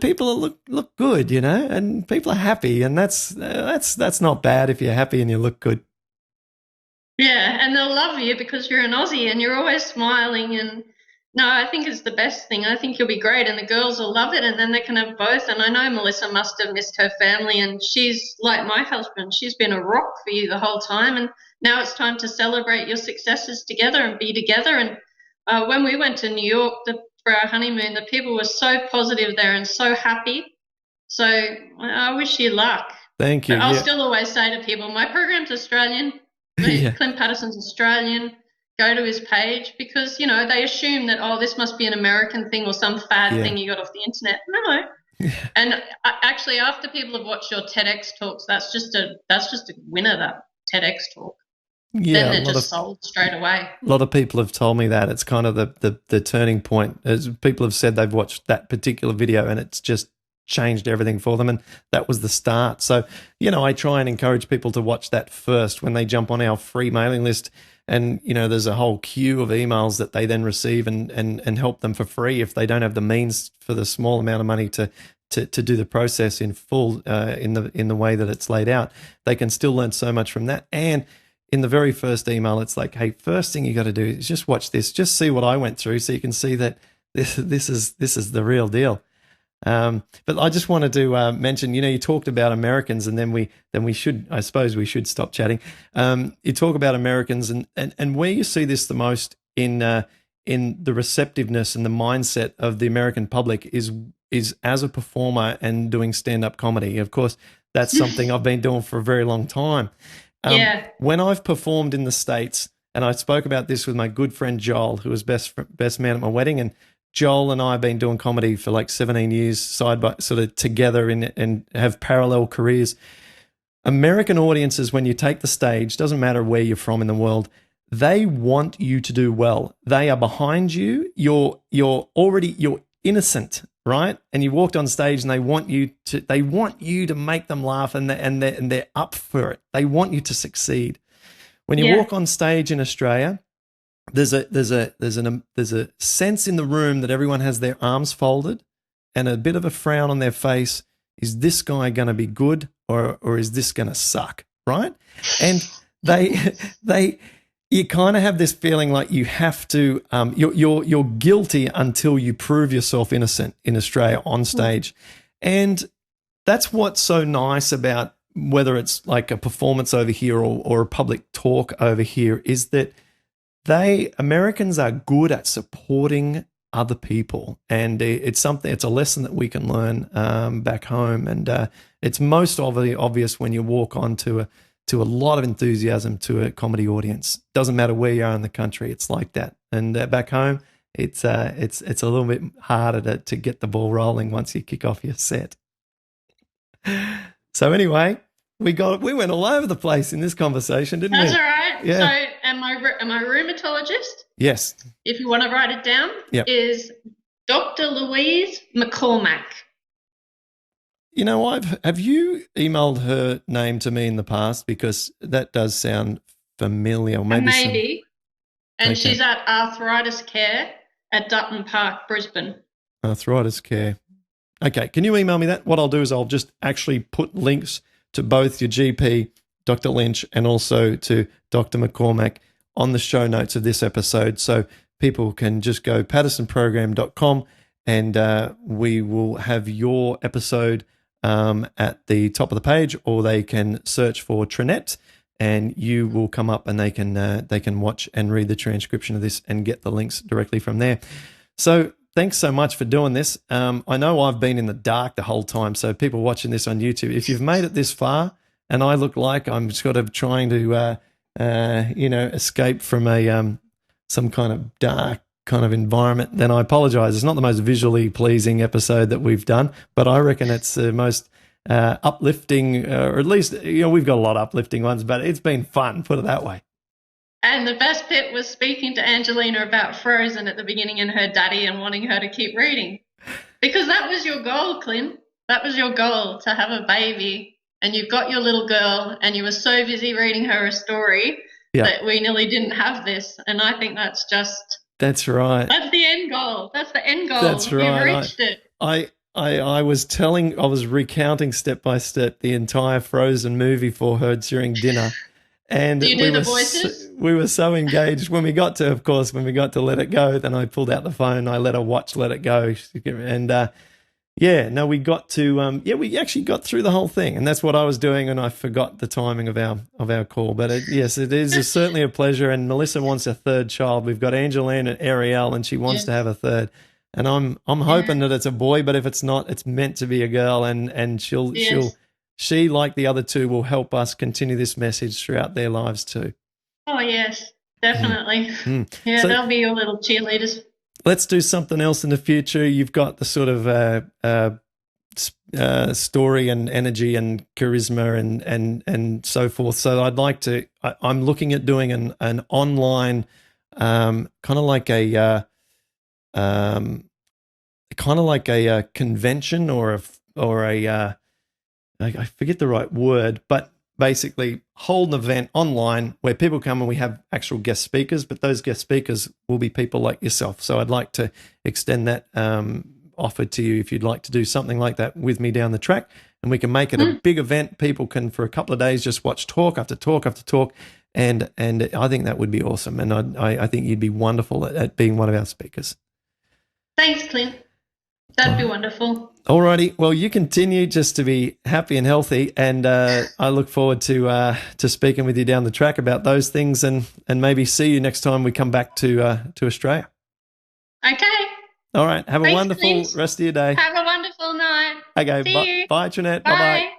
people look good, you know, and people are happy, and that's not bad if you're happy and you look good. Yeah, and they'll love you because you're an Aussie and you're always smiling. And no, I think it's the best thing. I think you'll be great, and the girls will love it, and then they can have both. And I know Melissa must have missed her family, and she's like my husband. She's been a rock for you the whole time, and now it's time to celebrate your successes together and be together. And when we went to New York for our honeymoon, the people were so positive there and so happy. So I wish you luck. Thank you. But I'll still always say to people, my program's Australian. Clint Paddison's Australian. Go to his page, because they assume that, oh, this must be an American thing or some fad thing you got off the internet. No. And actually, after people have watched your TEDx talks, that's just a winner, that TEDx talk. Yeah, then they're just sold straight away. A lot of people have told me that it's kind of the turning point. As people have said, they've watched that particular video and it's just changed everything for them, and that was the start. So, I try and encourage people to watch that first when they jump on our free mailing list. And, there's a whole queue of emails that they then receive and help them for free if they don't have the means for the small amount of money to do the process in full in the way that it's laid out. They can still learn so much from that. And in the very first email, it's like, hey, first thing you got to do is just watch this, just see what I went through, so you can see that this is the real deal. But I just wanted to mention, you talked about Americans, and then we should, I suppose we should stop chatting. You talk about Americans, and where you see this the most in the receptiveness and the mindset of the American public is as a performer and doing stand-up comedy. Of course, that's something I've been doing for a very long time. When I've performed in the States, and I spoke about this with my good friend Joel, who was best man at my wedding, and Joel and I have been doing comedy for like 17 years side by sort of together and have parallel careers. American audiences, when you take the stage, doesn't matter where you're from in the world, they want you to do well. They are behind you. You're innocent, right? And you walked on stage and they want you to make them laugh, and they're up for it. They want you to succeed. When you walk on stage in Australia, there's a sense in the room that everyone has their arms folded and a bit of a frown on their face. Is this guy going to be good or is this going to suck, right? And you kind of have this feeling like you have to you're guilty until you prove yourself innocent in Australia on stage. And that's what's so nice about whether it's like a performance over here or a public talk over here, is that Americans are good at supporting other people, and it's a lesson that we can learn back home, and it's most obvious when you walk onto a lot of enthusiasm to a comedy audience. Doesn't matter where you are in the country, it's like that. And back home, it's a little bit harder to get the ball rolling once you kick off your set. So anyway, we went all over the place in this conversation, didn't we? That's all right. Yeah. So am I rheumatologist? Yes. If you want to write it down, is Dr. Louise McCormack. You know, have you emailed her name to me in the past? Because that does sound familiar. Maybe. And she's at Arthritis Care at Dutton Park, Brisbane. Arthritis Care. Okay, can you email me that? What I'll do is I'll just actually put links to both your GP, Dr. Lynch, and also to Dr. McCormack on the show notes of this episode, so people can just go paddisonprogram.com, and we will have your episode at the top of the page, or they can search for Trinette and you will come up, and they can watch and read the transcription of this and get the links directly from there. So thanks so much for doing this. I know I've been in the dark the whole time, so people watching this on YouTube, if you've made it this far and I look like I'm sort of trying to escape from some kind of dark kind of environment, then I apologize. It's not the most visually pleasing episode that we've done, but I reckon it's the most uplifting, or at least, we've got a lot of uplifting ones, but it's been fun, put it that way. And the best bit was speaking to Angelina about Frozen at the beginning and her daddy and wanting her to keep reading. Because that was your goal, Clint. That was your goal, to have a baby. And you've got your little girl and you were so busy reading her a story that we nearly didn't have this. And I think that's just... That's right. That's the end goal. That's the end goal. That's right. You've reached it. I was recounting step by step the entire Frozen movie for her during dinner. And do you do the voices? We were so engaged. When we got to Let It Go, then I pulled out the phone, I let her watch Let It Go. And we got to, we actually got through the whole thing. And that's what I was doing, and I forgot the timing of our call. But it is certainly a pleasure. And Melissa wants a third child. We've got Angeline and Ariel, and she wants to have a third. And I'm hoping that it's a boy, but if it's not, it's meant to be a girl. And she, like the other two, will help us continue this message throughout their lives too. Oh, yes, definitely. Yeah, so, they'll be your little cheerleaders. Let's do something else in the future. You've got the sort of story and energy and charisma and so forth. So I'd like to. I'm looking at doing an online kind of like a convention or a I forget the right word, but basically hold an event online where people come and we have actual guest speakers, but those guest speakers will be people like yourself. So I'd like to extend that offer to you if you'd like to do something like that with me down the track, and we can make it a big event. People can, for a couple of days, just watch talk after talk after talk, And I think that would be awesome. And I think you'd be wonderful at being one of our speakers. Thanks, Clint. That'd be wonderful. Alrighty. Well, you continue just to be happy and healthy, and I look forward to speaking with you down the track about those things, and maybe see you next time we come back to Australia. Okay. All right. Have a Thanks, wonderful Clint. rest of your day. Have a wonderful night. Okay. See you. Bye, Trinette. Bye. Bye-bye.